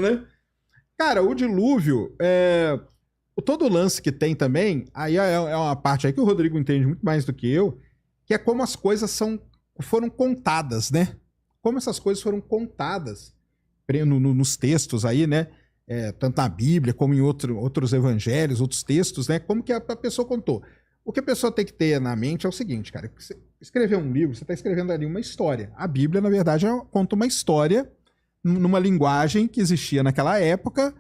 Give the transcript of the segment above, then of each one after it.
né? Cara, o dilúvio, todo o lance que tem também, aí é uma parte aí que o Rodrigo entende muito mais do que eu, que é como as coisas foram contadas, né? Como essas coisas foram contadas nos textos aí, né? Tanto na Bíblia como em outros evangelhos, outros textos, né? Como que a pessoa contou. O que a pessoa tem que ter na mente é o seguinte, cara. Você escrever um livro, você está escrevendo ali uma história. A Bíblia, na verdade, conta uma história numa linguagem que existia naquela época,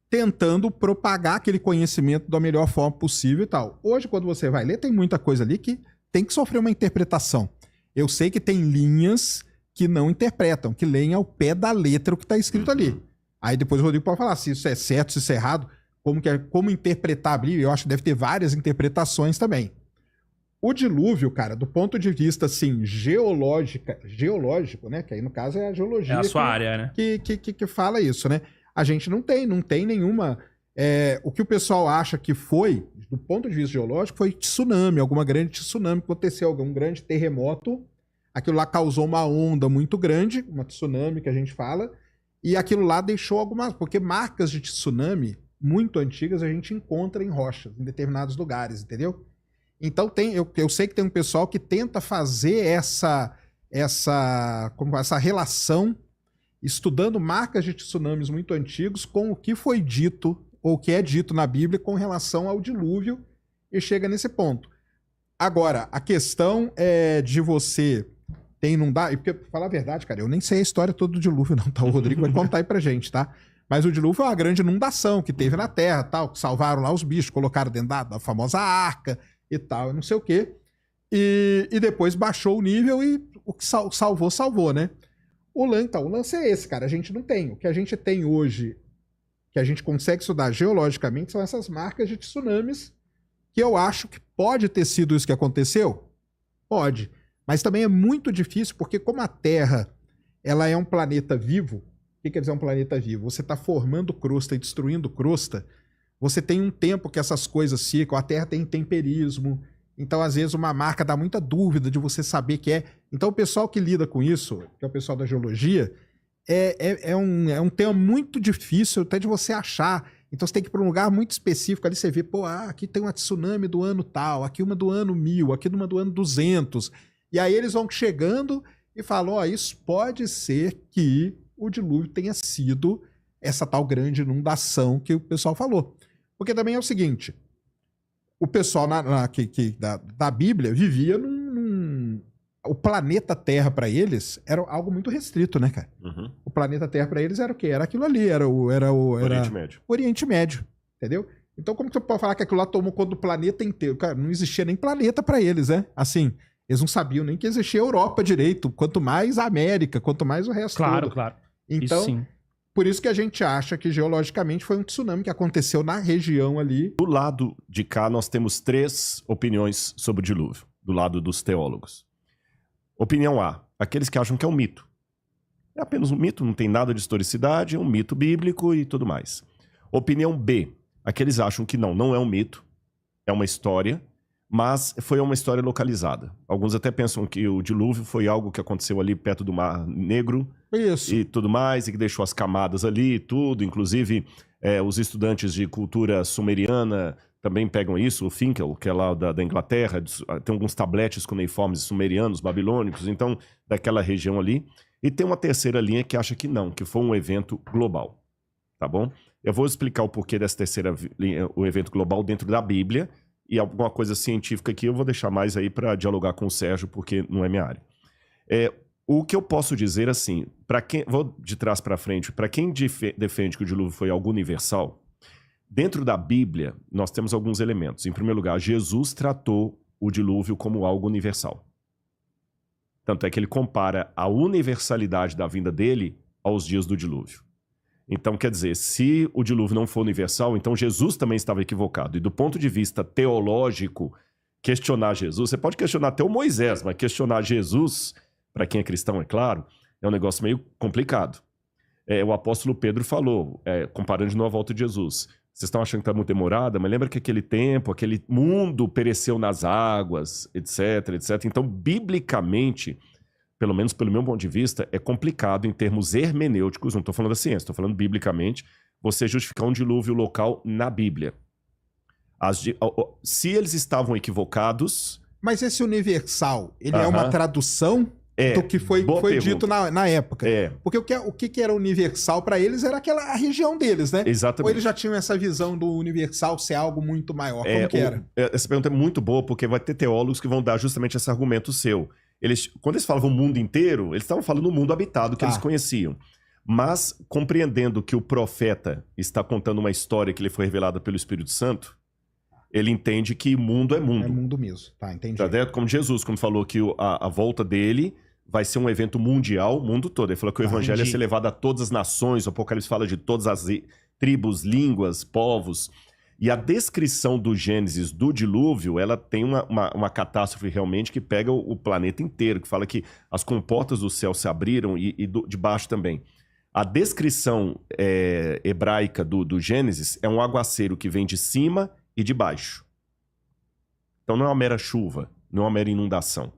tentando propagar aquele conhecimento da melhor forma possível e tal. Hoje, quando você vai ler, tem muita coisa ali que tem que sofrer uma interpretação. Eu sei que tem linhas que não interpretam, que leem ao pé da letra o que está escrito ali. Aí depois o Rodrigo pode falar se isso é certo, se isso é errado, como interpretar a Bíblia. Eu acho que deve ter várias interpretações também. O dilúvio, cara, do ponto de vista, assim, geológico, né? Que aí, no caso, é a geologia. É a sua área, né? Que fala isso, né? A gente não tem nenhuma... o que o pessoal acha que foi, do ponto de vista geológico, foi tsunami, alguma grande tsunami, aconteceu algum grande terremoto, aquilo lá causou uma onda muito grande, uma tsunami que a gente fala, e aquilo lá deixou algumas... Porque marcas de tsunami muito antigas a gente encontra em rochas, em determinados lugares, entendeu? Então eu sei que tem um pessoal que tenta fazer essa relação, estudando marcas de tsunamis muito antigos com o que foi dito, ou o que é dito na Bíblia com relação ao dilúvio, e chega nesse ponto. Agora, a questão é de você não dá... Porque, pra falar a verdade, cara, eu nem sei a história toda do dilúvio, não, tá? O Rodrigo vai contar aí pra gente, tá? Mas o dilúvio é uma grande inundação que teve na Terra, tal, que salvaram lá os bichos, colocaram dentro da famosa arca e tal, não sei o quê. E depois baixou o nível e o que salvou, né? O lance é esse, cara. A gente não tem. O que a gente tem hoje, que a gente consegue estudar geologicamente, são essas marcas de tsunamis, que eu acho que pode ter sido isso que aconteceu. Pode. Mas também é muito difícil, porque como a Terra ela é um planeta vivo, o que quer dizer um planeta vivo? Você está formando crosta e destruindo crosta, você tem um tempo que essas coisas ficam, a Terra tem temperismo, então às vezes uma marca dá muita dúvida de você saber que é. Então o pessoal que lida com isso, que é o pessoal da geologia, é um tema muito difícil até de você achar. Então você tem que ir para um lugar muito específico, ali você vê, aqui tem uma tsunami do ano tal, aqui uma do ano 1000, aqui uma do ano 200. E aí eles vão chegando e falam, isso pode ser que o dilúvio tenha sido essa tal grande inundação que o pessoal falou. Porque também é o seguinte, o pessoal da Bíblia vivia o planeta Terra para eles era algo muito restrito, né, cara? Uhum. O planeta Terra para eles era o quê? Era aquilo ali, era o Oriente Médio. Oriente Médio, entendeu? Então como que você pode falar que aquilo lá tomou conta do planeta inteiro? Cara, não existia nem planeta para eles, né? Assim, eles não sabiam nem que existia a Europa direito, quanto mais a América, quanto mais o resto todo. Claro. Então, isso sim. Por isso que a gente acha que geologicamente foi um tsunami que aconteceu na região ali. Do lado de cá, nós temos 3 opiniões sobre o dilúvio, do lado dos teólogos. Opinião A, aqueles que acham que é um mito. É apenas um mito, não tem nada de historicidade, é um mito bíblico e tudo mais. Opinião B, aqueles acham que não é um mito, é uma história, mas foi uma história localizada. Alguns até pensam que o dilúvio foi algo que aconteceu ali perto do Mar Negro. Isso. E tudo mais, e que deixou as camadas ali e tudo. Inclusive, os estudantes de cultura sumeriana também pegam isso. O Finkel, que é lá da Inglaterra, tem alguns tabletes cuneiformes sumerianos, babilônicos, então, daquela região ali. E tem uma terceira linha que acha que não, que foi um evento global. Tá bom? Eu vou explicar o porquê dessa terceira linha, o evento global dentro da Bíblia, e alguma coisa científica aqui eu vou deixar mais aí para dialogar com o Sérgio, porque não é minha área. O que eu posso dizer assim, vou de trás para frente, para quem defende que o dilúvio foi algo universal, dentro da Bíblia nós temos alguns elementos. Em primeiro lugar, Jesus tratou o dilúvio como algo universal. Tanto é que ele compara a universalidade da vinda dele aos dias do dilúvio. Então, quer dizer, se o dilúvio não for universal, então Jesus também estava equivocado. E do ponto de vista teológico, questionar Jesus, você pode questionar até o Moisés, mas questionar Jesus, para quem é cristão, é claro, é um negócio meio complicado. O apóstolo Pedro falou, comparando de novo a volta de Jesus, vocês estão achando que está muito demorada, mas lembra que aquele tempo, aquele mundo pereceu nas águas, etc, etc. Então, biblicamente, pelo menos pelo meu ponto de vista, é complicado em termos hermenêuticos, não estou falando da ciência, estou falando biblicamente, você justificar um dilúvio local na Bíblia. Se eles estavam equivocados... Mas esse universal, ele é uma tradução do que foi dito na época? Porque o que era universal para eles era a região deles, né? Exatamente. Ou eles já tinham essa visão do universal ser algo muito maior? Como que era? Essa pergunta é muito boa, porque vai ter teólogos que vão dar justamente esse argumento seu. Quando eles falavam o mundo inteiro, eles estavam falando o mundo habitado que eles conheciam. Mas, compreendendo que o profeta está contando uma história que lhe foi revelada pelo Espírito Santo, ele entende que mundo é mundo. É mundo mesmo, tá, entendi. Tá dentro? Como Jesus, quando falou que a volta dele vai ser um evento mundial, o mundo todo. Ele falou que o evangelho ia ser levado a todas as nações, o Apocalipse fala de todas as tribos, línguas, povos. E a descrição do Gênesis, do dilúvio, ela tem uma catástrofe realmente que pega o planeta inteiro, que fala que as comportas do céu se abriram e de baixo também. A descrição hebraica do Gênesis é um aguaceiro que vem de cima e de baixo. Então não é uma mera chuva, não é uma mera inundação.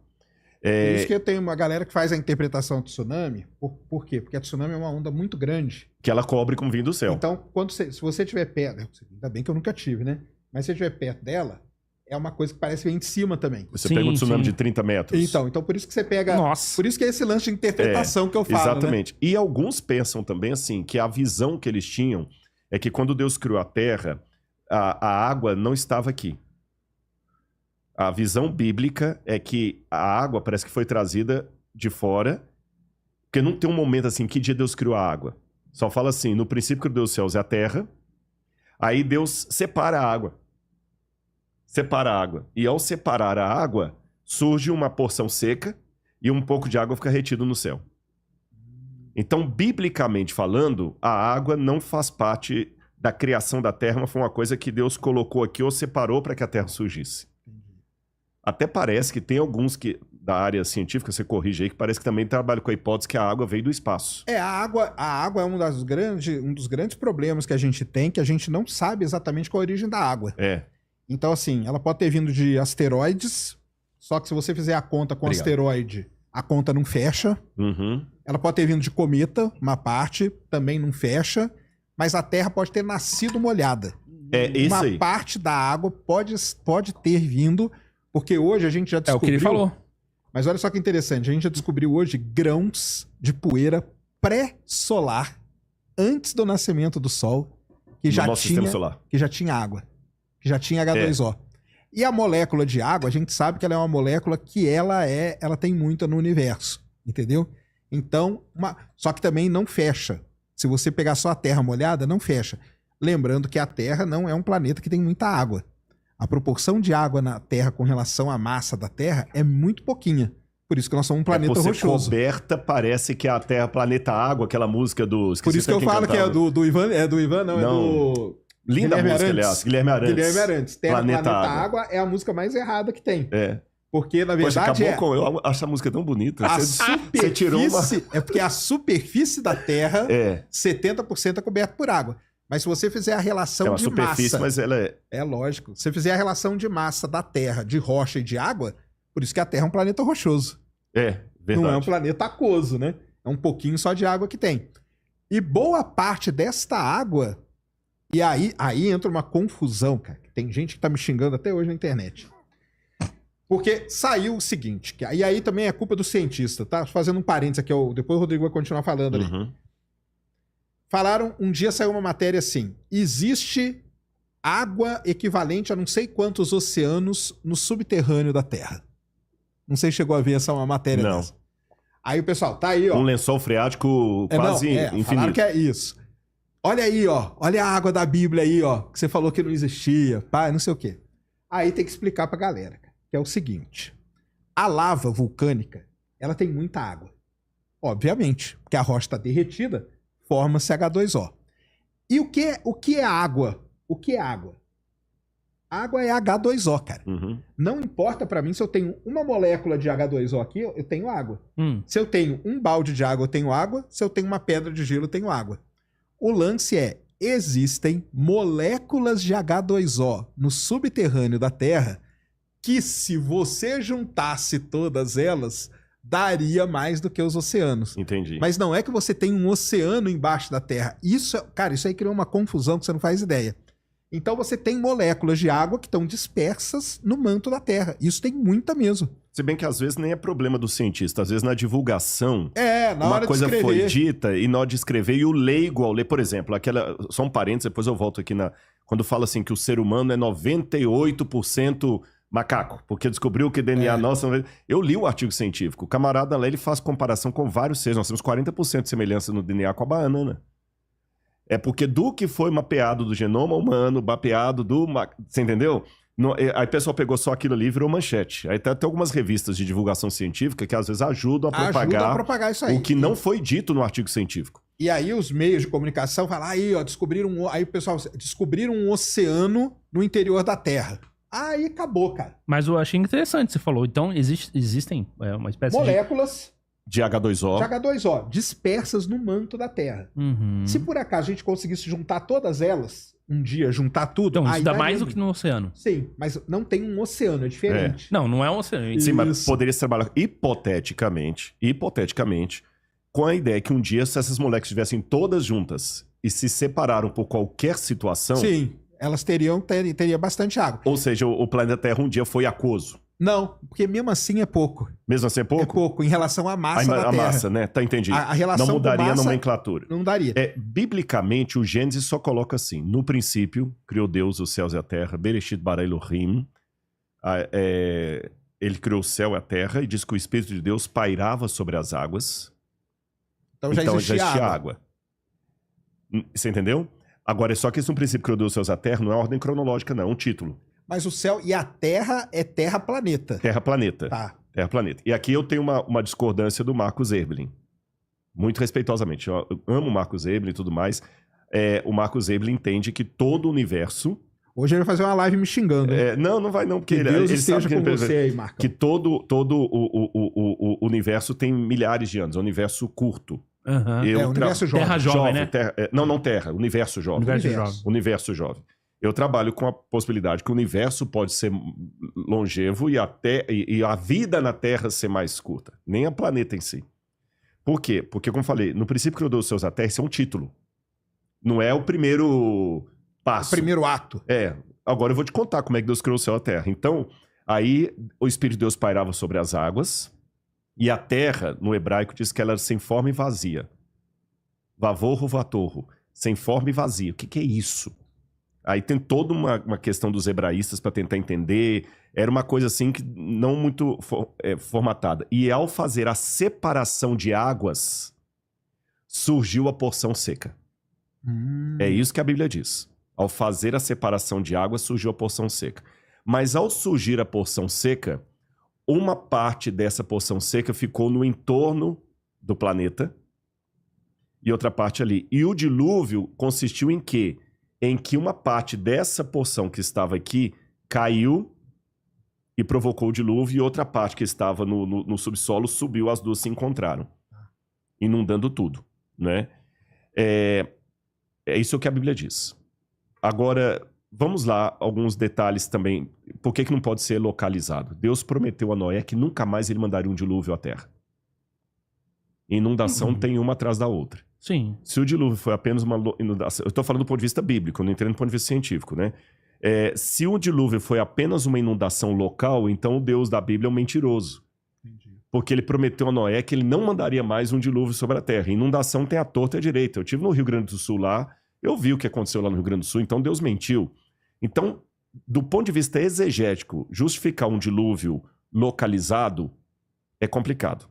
Por isso que eu tenho uma galera que faz a interpretação do tsunami. Por quê? Porque a tsunami é uma onda muito grande. Que ela cobre como vindo do céu. Então, se você estiver perto... Ainda bem que eu nunca tive, né? Mas se você estiver perto dela, é uma coisa que parece que vem de cima também. Você pega um tsunami de 30 metros. Então por isso que você pega... Nossa. Por isso que é esse lance de interpretação que eu falo, exatamente. Né? E alguns pensam também assim, que a visão que eles tinham é que quando Deus criou a Terra, a água não estava aqui. A visão bíblica é que a água parece que foi trazida de fora, porque não tem um momento assim, que dia Deus criou a água. Só fala assim, no princípio criou Deus os céus e a terra, aí Deus separa a água. Separa a água. E ao separar a água, surge uma porção seca e um pouco de água fica retido no céu. Então, biblicamente falando, a água não faz parte da criação da terra, mas foi uma coisa que Deus colocou aqui ou separou para que a terra surgisse. Até parece que tem alguns da área científica, você corrige aí, que parece que também trabalham com a hipótese que a água veio do espaço. A água é um dos grandes problemas que a gente tem, que a gente não sabe exatamente qual a origem da água. Então, assim, ela pode ter vindo de asteroides, só que se você fizer a conta com asteroide, a conta não fecha. Ela pode ter vindo de cometa, uma parte, também não fecha. Mas a Terra pode ter nascido molhada. Uma parte da água pode ter vindo... Porque hoje a gente já descobriu... É o que ele falou. Mas olha só que interessante. A gente já descobriu hoje grãos de poeira pré-solar antes do nascimento do Sol que já tinha água. Que já tinha H2O. E a molécula de água, a gente sabe que ela é uma molécula que ela tem muita no universo. Entendeu? Então, só que também não fecha. Se você pegar só a Terra molhada, não fecha. Lembrando que a Terra não é um planeta que tem muita água. A proporção de água na Terra com relação à massa da Terra é muito pouquinha. Por isso que nós somos um planeta rochoso. Coberta, parece que a Terra, planeta água, aquela música do... Por isso que eu falo que é do Ivan... É do Ivan, não. É do... Linda Guilherme música, Arantes. aliás. Guilherme Arantes. Terra, planeta água é a música mais errada que tem. Porque, na verdade, eu acho a música tão bonita. Você tirou uma... É porque a superfície da Terra, 70% é coberta por água. Mas se você fizer a relação de massa... mas ela é... É lógico. Se você fizer a relação de massa da Terra, de rocha e de água, por isso que a Terra é um planeta rochoso. Verdade. Não é um planeta aquoso, né? É um pouquinho só de água que tem. E boa parte desta água... E aí entra uma confusão, cara. Tem gente que tá me xingando até hoje na internet. Porque saiu o seguinte... E aí também é culpa do cientista, tá? Fazendo um parênteses aqui. Depois o Rodrigo vai continuar falando ali. Falaram, um dia saiu uma matéria assim, existe água equivalente a não sei quantos oceanos no subterrâneo da Terra. Não sei se chegou a ver uma matéria dessa. Aí o pessoal, tá aí, ó. Um lençol freático quase infinito. Falaram que é isso. Olha aí, ó. Olha a água da Bíblia aí, ó. Que você falou que não existia. Pá, não sei o quê. Aí tem que explicar pra galera, que é o seguinte. A lava vulcânica, ela tem muita água. Obviamente, porque a rocha tá derretida, forma-se H2O. E o que é água? O que é água? Água é H2O, cara. Não importa pra mim se eu tenho uma molécula de H2O aqui, eu tenho água. Se eu tenho um balde de água, eu tenho água. Se eu tenho uma pedra de gelo, eu tenho água. O lance é, existem moléculas de H2O no subterrâneo da Terra que, se você juntasse todas elas, daria mais do que os oceanos. Entendi. Mas não é que você tem um oceano embaixo da Terra. Isso, cara, isso aí criou uma confusão que você não faz ideia. Então você tem moléculas de água que estão dispersas no manto da Terra. Isso tem muita mesmo. Se bem que às vezes nem é problema do cientista, às vezes na divulgação, na uma hora coisa de escrever. foi dita e na hora de escrever, e o leigo ao ler, por exemplo, só um parênteses, depois eu volto aqui quando fala assim que o ser humano é 98% macaco, porque descobriu que DNA nosso... Eu li o artigo científico, o camarada lá, ele faz comparação com vários seres, nós temos 40% de semelhança no DNA com a banana. É porque do que foi mapeado do genoma humano, mapeado do... Você entendeu? Aí o pessoal pegou só aquilo ali e virou manchete. Aí tem até algumas revistas de divulgação científica que às vezes ajudam a propagar isso aí. o que não foi dito no artigo científico. E aí os meios de comunicação falam, aí o pessoal, descobriram um oceano no interior da Terra. Aí acabou, cara. Mas eu achei interessante, você falou. Então existem uma espécie moléculas de H2O. De H2O, dispersas no manto da Terra. Uhum. Se por acaso a gente conseguisse juntar todas elas, um dia juntar tudo... Então, isso dá mais do que no oceano. Sim, mas não tem um oceano, é diferente. Não é um oceano. Sim, mas poderia se trabalhar hipoteticamente, com a ideia que um dia, se essas moléculas estivessem todas juntas e se separaram por qualquer situação... Sim, elas teria bastante água. Ou seja, o planeta Terra um dia foi aquoso. Não, porque mesmo assim é pouco. Mesmo assim é pouco? É pouco, em relação à massa da Terra. A massa, né? Tá entendido. A relação não mudaria massa, a nomenclatura. Não daria. Biblicamente, o Gênesis só coloca assim: no princípio, criou Deus os céus e a terra, Bereshit bara Elohim. Ele criou o céu e a terra e diz que o Espírito de Deus pairava sobre as águas. Então já existia água. Você entendeu? Agora, é só que isso no princípio criou Deus os céus e a terra, não é ordem cronológica, não, é um título. Mas o céu e a Terra é Terra-planeta. Terra-planeta. Tá. Terra-planeta. E aqui eu tenho uma discordância do Marcos Eberlin. Muito respeitosamente. Eu amo o Marcos Eberlin e tudo mais. O Marcos Eberlin entende que todo o universo... Hoje ele vai fazer uma live me xingando. Não vai não, porque Deus ele sabe esteja com você aí, Marcão. que todo o universo tem milhares de anos. É um universo curto. Uhum. Universo jovem. Terra jovem, né? Não Terra. Universo jovem. Universo jovem. Eu trabalho com a possibilidade que o universo pode ser longevo e a vida na Terra ser mais curta. Nem a planeta em si. Por quê? Porque, como eu falei, no princípio criou Deus os céus e a terra, isso é um título. Não é o primeiro passo. O primeiro ato. Agora eu vou te contar como é que Deus criou o céu e a terra. Então, aí o Espírito de Deus pairava sobre as águas e a terra, no hebraico, diz que ela era sem forma e vazia. Vavorro, vatorro. Sem forma e vazia. O que é isso? Aí tem toda uma questão dos hebraístas para tentar entender. Era uma coisa assim que não muito formatada. E ao fazer a separação de águas, surgiu a porção seca. É isso que a Bíblia diz. Ao fazer a separação de águas, surgiu a porção seca. Mas ao surgir a porção seca, uma parte dessa porção seca ficou no entorno do planeta e outra parte ali. E o dilúvio consistiu em quê? Em que uma parte dessa porção que estava aqui caiu e provocou o dilúvio, e outra parte que estava no subsolo subiu, as duas se encontraram, inundando tudo, né? É isso que a Bíblia diz. Agora, vamos lá, alguns detalhes também. Por que não pode ser localizado? Deus prometeu a Noé que nunca mais ele mandaria um dilúvio à terra. Inundação tem uma atrás da outra. Sim. Se o dilúvio foi apenas uma inundação... Eu estou falando do ponto de vista bíblico, eu não entendo do ponto de vista científico, né? Se o dilúvio foi apenas uma inundação local, então o Deus da Bíblia é um mentiroso. Entendi. Porque ele prometeu a Noé que ele não mandaria mais um dilúvio sobre a terra. Inundação tem a torta e a direita. Eu estive no Rio Grande do Sul lá, eu vi o que aconteceu lá no Rio Grande do Sul, então Deus mentiu. Então, do ponto de vista exegético, justificar um dilúvio localizado é complicado.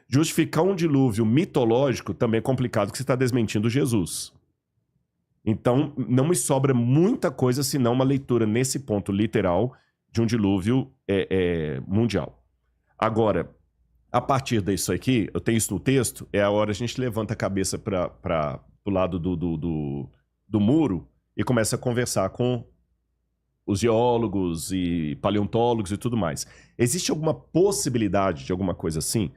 Justificar um dilúvio mitológico também é complicado, porque você está desmentindo Jesus. Então, não me sobra muita coisa, senão uma leitura nesse ponto literal de um dilúvio mundial. Agora, a partir disso aqui, eu tenho isso no texto, é a hora a gente levanta a cabeça para o lado do muro e começa a conversar com os geólogos e paleontólogos e tudo mais. Existe alguma possibilidade de alguma coisa assim?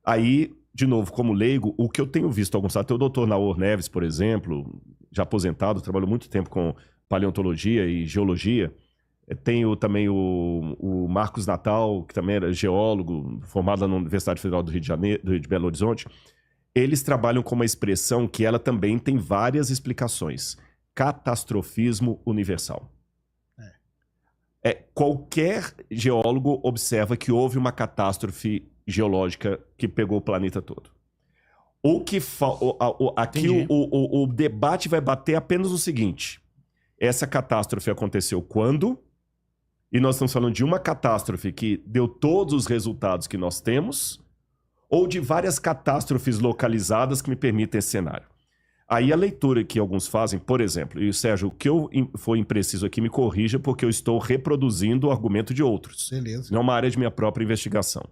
Aí, de novo, como leigo, o que eu tenho visto alguns sites, o doutor Naor Neves, por exemplo, já aposentado, trabalhou muito tempo com paleontologia e geologia, Tem também o Marcos Natal, que também era geólogo, formado lá na Universidade Federal do Rio de Janeiro, de Belo Horizonte. Eles trabalham com uma expressão que ela também tem várias explicações. Catastrofismo universal. Qualquer geólogo observa que houve uma catástrofe geológica que pegou o planeta todo. Aqui o debate vai bater apenas no seguinte: essa catástrofe aconteceu quando? E nós estamos falando de uma catástrofe que deu todos os resultados que nós temos, ou de várias catástrofes localizadas que me permitem esse cenário. Aí a leitura que alguns fazem, por exemplo, e Sérgio, o que eu for impreciso aqui me corrija, porque eu estou reproduzindo o argumento de outros. Beleza. Não é uma área de minha própria investigação.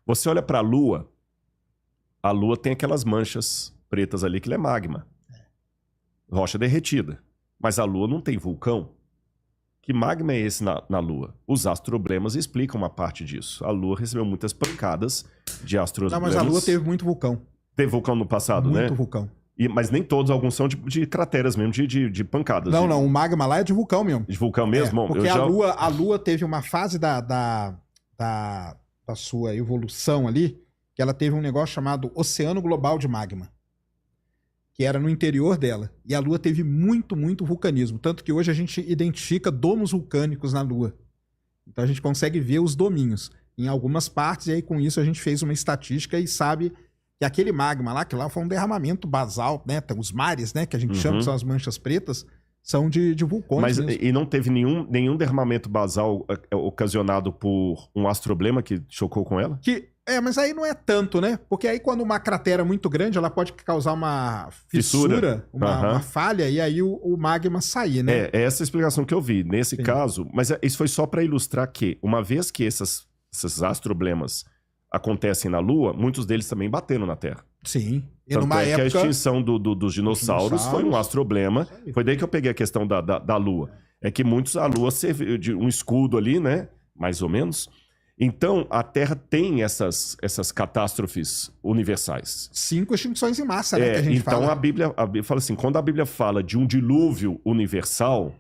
Você olha para a Lua tem aquelas manchas pretas ali que é magma. Rocha derretida. Mas a Lua não tem vulcão. Que magma é esse na Lua? Os astroblemas explicam uma parte disso. A Lua recebeu muitas pancadas de astroblemas. Não, mas a Lua teve muito vulcão. Teve vulcão no passado, né? Muito vulcão. Mas nem todos, alguns são de crateras mesmo, de pancadas. Não, o magma lá é de vulcão mesmo. De vulcão mesmo? Porque a Lua teve uma fase da sua evolução ali, que ela teve um negócio chamado Oceano Global de Magma, que era no interior dela. E a Lua teve muito, muito vulcanismo. Tanto que hoje a gente identifica domos vulcânicos na Lua. Então a gente consegue ver os dominhos em algumas partes, e aí com isso a gente fez uma estatística e sabe que aquele magma lá, que lá foi um derramamento basal, né? Os mares, né? Que a gente chama, que são as manchas pretas, são de vulcões. Mas mesmo. E não teve nenhum derramamento basal ocasionado por um astroblema que chocou com ela? Mas aí não é tanto, né? Porque aí quando uma cratera muito grande, ela pode causar uma fissura, uma falha, e aí o magma sair, né? É essa a explicação que eu vi. Nesse caso, mas isso foi só para ilustrar que, uma vez que esses astroblemas acontecem na Lua, muitos deles também bateram na Terra. Sim. E Tanto numa época... que a extinção dos dinossauros foi um astroblema. Foi daí que eu peguei a questão da Lua. É que a Lua serviu de um escudo ali, né? Mais ou menos. Então, a Terra tem essas catástrofes universais. 5 extinções em massa, né? Que a gente então, fala. a Bíblia fala assim, quando a Bíblia fala de um dilúvio universal...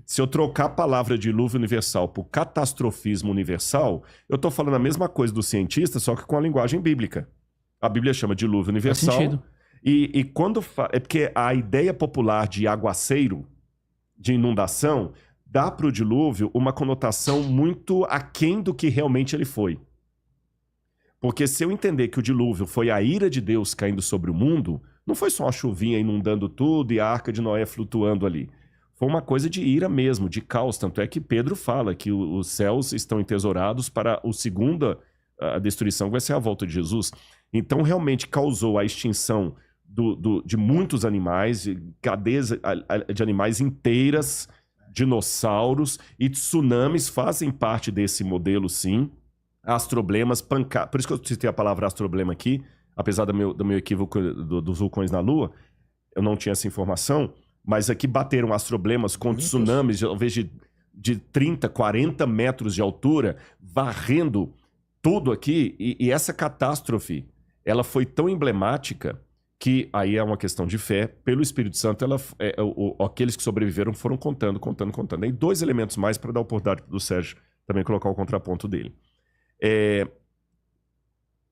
Se eu trocar a palavra dilúvio universal por catastrofismo universal, eu estou falando a mesma coisa do cientista, só que com a linguagem bíblica. A Bíblia chama dilúvio universal. Faz sentido. E quando... É porque a ideia popular de aguaceiro, de inundação, dá para o dilúvio uma conotação muito aquém do que realmente ele foi. Porque se eu entender que o dilúvio foi a ira de Deus caindo sobre o mundo, não foi só uma chuvinha inundando tudo e a arca de Noé flutuando ali. Foi uma coisa de ira mesmo, de caos. Tanto é que Pedro fala que os céus estão entesourados para a destruição, que vai ser a volta de Jesus. Então, realmente causou a extinção de muitos animais, cadeias de animais inteiras, dinossauros, e tsunamis fazem parte desse modelo, sim. Astroblemas, pancadas. Por isso que eu citei a palavra astroblema aqui, apesar do meu equívoco dos vulcões na Lua, eu não tinha essa informação. Mas aqui bateram astroblemas com tsunamis, talvez de 30, 40 metros de altura, varrendo tudo aqui. E essa catástrofe, ela foi tão emblemática que, aí é uma questão de fé, pelo Espírito Santo, aqueles que sobreviveram foram contando. E 2 elementos mais para dar a oportunidade do Sérgio também colocar o contraponto dele.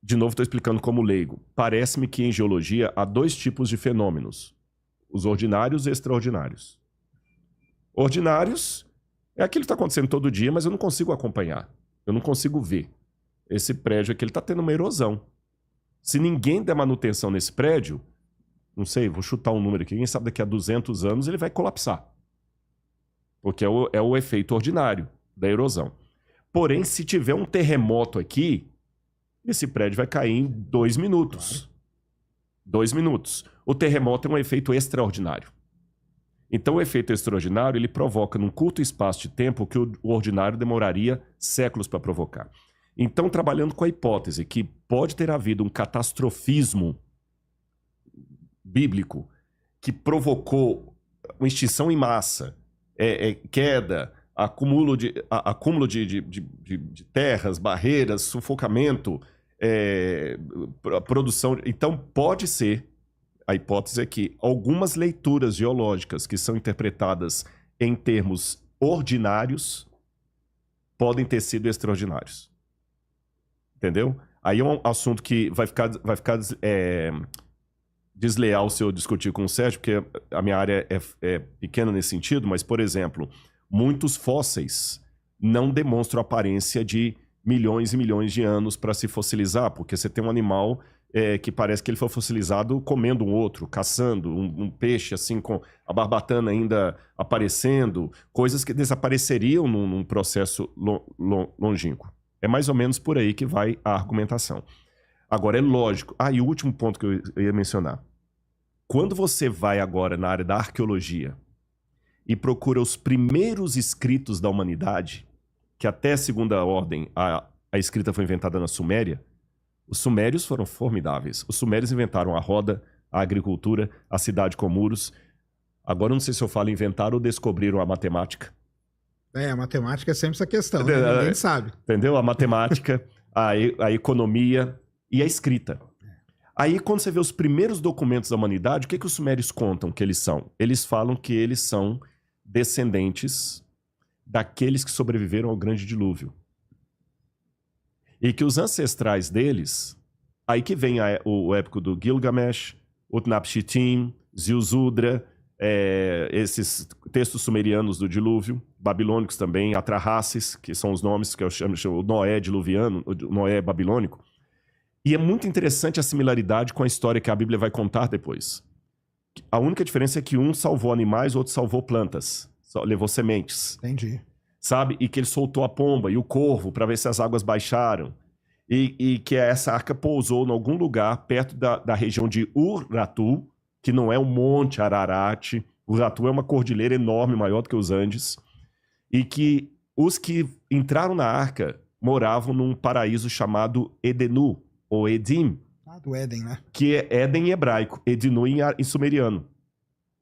De novo, estou explicando como leigo. Parece-me que em geologia há 2 tipos de fenômenos. Os ordinários e extraordinários. Ordinários é aquilo que está acontecendo todo dia, mas eu não consigo acompanhar. Eu não consigo ver. Esse prédio aqui está tendo uma erosão. Se ninguém der manutenção nesse prédio, não sei, vou chutar um número aqui, quem sabe daqui a 200 anos ele vai colapsar. Porque é o efeito ordinário da erosão. Porém, se tiver um terremoto aqui, esse prédio vai cair em 2 minutos. Claro. 2 minutos. O terremoto é um efeito extraordinário. Então, o efeito extraordinário, ele provoca num curto espaço de tempo que o ordinário demoraria séculos para provocar. Então, trabalhando com a hipótese que pode ter havido um catastrofismo bíblico que provocou uma extinção em massa, queda, acúmulo de terras, barreiras, sufocamento, produção. Então, pode ser, a hipótese é que algumas leituras geológicas que são interpretadas em termos ordinários, podem ter sido extraordinários. Entendeu? Aí é um assunto que vai ficar desleal se eu discutir com o Sérgio, porque a minha área é pequena nesse sentido, mas, por exemplo, muitos fósseis não demonstram aparência de milhões e milhões de anos para se fossilizar, porque você tem um animal que parece que ele foi fossilizado comendo um outro, caçando, um peixe assim com a barbatana ainda aparecendo, coisas que desapareceriam num processo longínquo. É mais ou menos por aí que vai a argumentação. Agora, é lógico... e o último ponto que eu ia mencionar. Quando você vai agora na área da arqueologia e procura os primeiros escritos da humanidade, que até a segunda ordem, a escrita foi inventada na Suméria, os sumérios foram formidáveis. Os sumérios inventaram a roda, a agricultura, a cidade com muros. Agora, não sei se eu falo inventaram ou descobriram a matemática. A matemática é sempre essa questão, né? Ninguém sabe. Entendeu? A matemática, a economia e a escrita. Aí, quando você vê os primeiros documentos da humanidade, o que os sumérios contam que eles são? Eles falam que eles são descendentes daqueles que sobreviveram ao grande dilúvio. E que os ancestrais deles, aí que vem o épico do Gilgamesh, Utnapishtim, Ziusudra, esses textos sumerianos do dilúvio, babilônicos também, Atrahasis, que são os nomes que eu chamo o Noé diluviano, o Noé babilônico. E é muito interessante a similaridade com a história que a Bíblia vai contar depois. A única diferença é que um salvou animais, o outro salvou plantas, levou sementes. Entendi. Sabe? E que ele soltou a pomba e o corvo para ver se as águas baixaram. E que essa arca pousou em algum lugar perto da região de Urartu, que não é o Monte Ararat. Urartu é uma cordilheira enorme, maior do que os Andes. E que os que entraram na arca moravam num paraíso chamado Edenu, ou Edim. Do Éden, né? Que é Éden em hebraico, Edenu em sumeriano.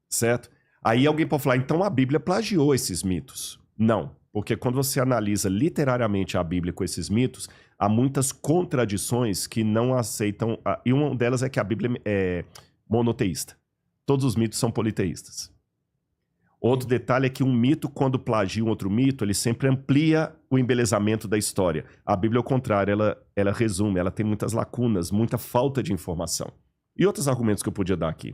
Certo? Aí alguém pode falar, então a Bíblia plagiou esses mitos. Não. Porque quando você analisa literariamente a Bíblia com esses mitos, há muitas contradições que não aceitam... E uma delas é que a Bíblia é monoteísta. Todos os mitos são politeístas. Outro detalhe é que um mito, quando plagia um outro mito, ele sempre amplia o embelezamento da história. A Bíblia, ao contrário, ela resume, ela tem muitas lacunas, muita falta de informação. E outros argumentos que eu podia dar aqui.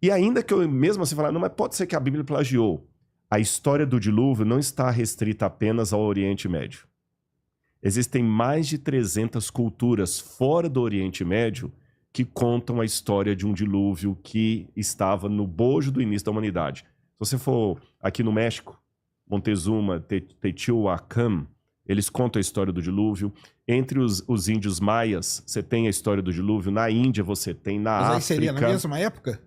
E ainda que eu mesmo assim falar, não, mas pode ser que a Bíblia plagiou. A história do dilúvio não está restrita apenas ao Oriente Médio. Existem mais de 300 culturas fora do Oriente Médio que contam a história de um dilúvio que estava no bojo do início da humanidade. Se você for aqui no México, Montezuma, Teotihuacan, eles contam a história do dilúvio. Entre os índios maias, você tem a história do dilúvio. Na Índia, você tem. Na África... Mas aí seria na mesma época?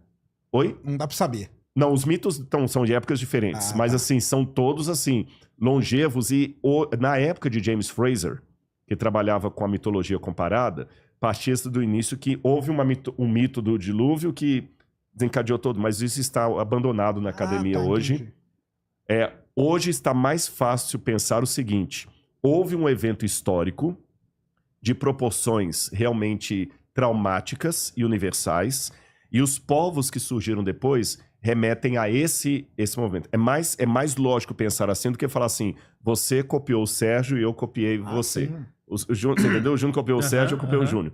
Oi? Não dá pra saber. Não, os mitos são de épocas diferentes, mas assim, são todos assim, longevos e na época de James Frazer, que trabalhava com a mitologia comparada, partia do início que houve um mito do dilúvio que desencadeou todo, mas isso está abandonado na academia hoje. Hoje está mais fácil pensar o seguinte, houve um evento histórico de proporções realmente traumáticas e universais, e os povos que surgiram depois remetem a esse movimento. É mais lógico pensar assim do que falar assim, você copiou o Sérgio e eu copiei você. Você entendeu? O Júnior copiou o Sérgio, eu copiei o Júnior.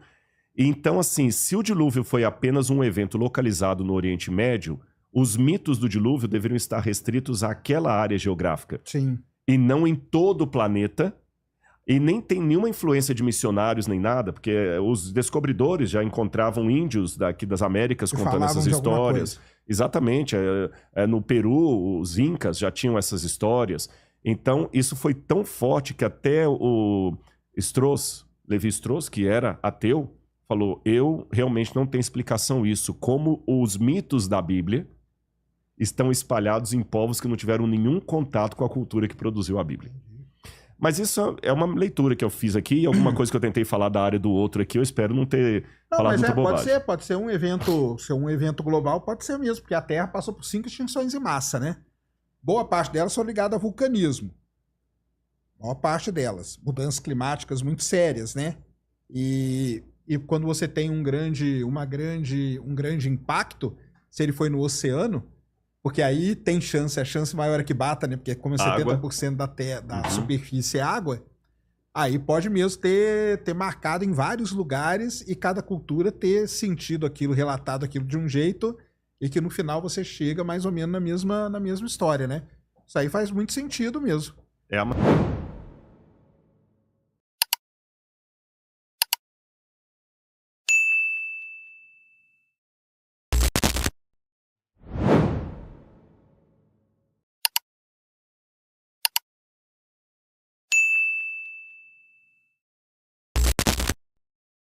Então, assim, se o dilúvio foi apenas um evento localizado no Oriente Médio, os mitos do dilúvio deveriam estar restritos àquela área geográfica. Sim. E não em todo o planeta. E nem tem nenhuma influência de missionários nem nada, porque os descobridores já encontravam índios daqui das Américas contando essas histórias. Exatamente. No Peru, os incas já tinham essas histórias. Então, isso foi tão forte que até o Levi Strauss, que era ateu, falou, eu realmente não tenho explicação isso. Como os mitos da Bíblia estão espalhados em povos que não tiveram nenhum contato com a cultura que produziu a Bíblia. Mas isso é uma leitura que eu fiz aqui, alguma coisa que eu tentei falar da área do outro aqui, eu espero não ter falado muita bobagem. Pode ser um evento global, pode ser mesmo, porque a Terra passou por 5 extinções em massa, né? Boa parte delas são ligadas a vulcanismo. Boa parte delas. Mudanças climáticas muito sérias, né? E quando você tem um grande impacto, se ele foi no oceano, Porque aí tem chance, a chance maior é que bata, né? Porque como é Água. 70% da superfície é água, aí pode mesmo ter marcado em vários lugares e cada cultura ter sentido aquilo, relatado aquilo de um jeito e que no final você chega mais ou menos na mesma história, né? Isso aí faz muito sentido mesmo. É a